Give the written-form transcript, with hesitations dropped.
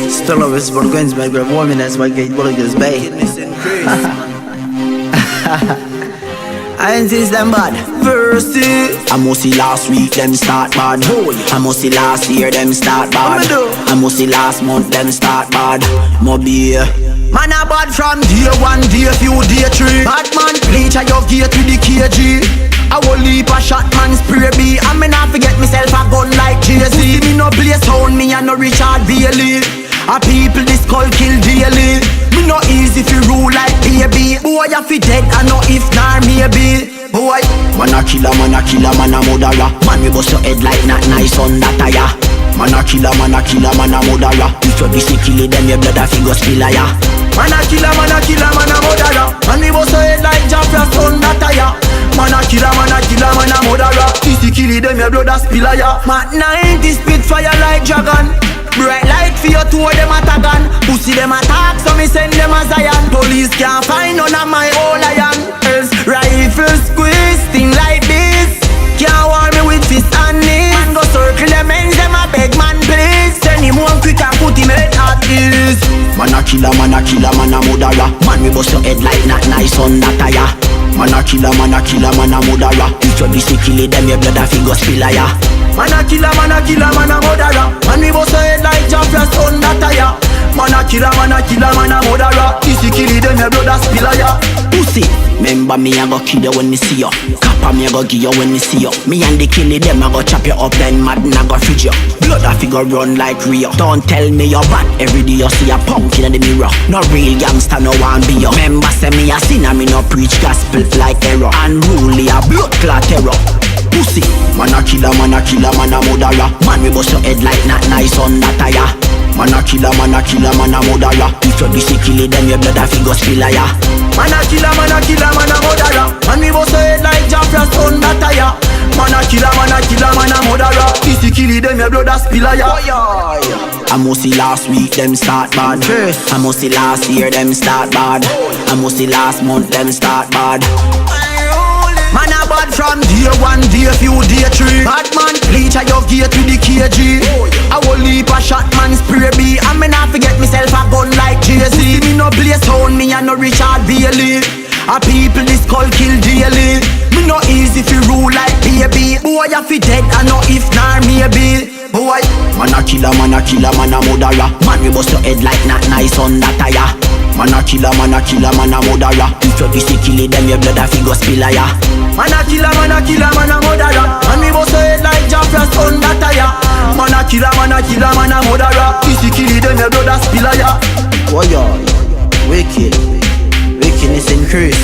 Still over voor Queens, maar ik ben warm in as my gate bullies bay. I ain't since them bad. Versus I must see last week them start bad. I must see last year them start bad. I must see last month them start bad. Mobi man a bad from day 1, day 2, day 3. Bad man bleach a your gear to the KG. I will leap a shot man spray B. I may not forget myself a gun like Jay-Z. Me no play sound, me and no Richard Bailey. A people this skull kill daily. Me no easy fi rule like baby. Boy you fi dead and no if nor maybe. Boy man a killer, man a killer, man a murderer. Man me bust your head like not nice on that tire. Man a killer, man a killer, man a murderer. If you busy killing them your blood a fi go spill ya. Man a killer, man a killer, man a murderer. Man me bust your head like Jafra's on that tire. Man a killer, man a killer, man a murderer. Busy killing them your blood a spill ya. Man 90 spit fire like dragon. Bright light for your two of them a tagan. Pussy them attack so me send them a Zion. Police can't find none of my old lion. Else rifle squeeze, thing like this. Can't warn me with fist and knees. Man go circle them ends, them a beg man please. Send him home quick and put him head at ease. Man a killer, man a killer, man a murderer. Man we bust your head like not nice on that tire. Man a killer, man a killer, man a murderer. If you busy killing them your blood a fi go spill ya. Man a killer, man a killer, man a murderer. Man we bust your head like Jafra's on that tire. Man a killer, man a killer, man a murderer. If you kill them your blood a spill ya. Pussy, remember me I go kill you when me see you. Kappa me I go give you when me see you. Me and the killie them I go chop you up then mad and I go fridge you. Blood a figure run like Rio. Don't tell me you're bad. Every day you see a punk in the mirror. No real gangster no one be you. Remember say me a sinner me no preach gospel like error. Unruly a blood clot terror. Pussy, man a killer, man a killer, man a murderer. Man we bust your head like not nice on that tire. Man a killer, man a killer, man a murderer. If you busy killing them your blood a fi go spill ya. Man a killer, man a killer, man a murderer. Man we bust your head like Jafra's on that tire. Man a killer, man a killer, man a murderer. If you killing them your blood a spill ya. I must see last week them start bad. I must see last year them start bad. I must see last month them start bad. Man a bad from day 1, day 2, day 3. Bad man bleach a your gear to the KG. I will leap a shot man spray B. I may not forget myself a gun like Jay-Z. Me no play sound, me and no Richard Bailey. A people this skull kill daily. Me no easy fi rule like baby. Boy you fi dead and no if nor maybe. Boy man a killer, man a killer, man a murderer. Man we bust your head like not nice on that tire. Man a killer, man a killer, man a murderer. If you busy killing them your blood a fi go spill ya. Man a killer, man a killer, man a murderer. Man we bust your head like Jafra's on that tire. Man a killer, man a killer, man a murderer. If you killing them your blood a spill ya. Oh yeah, wicked, wickedness increase.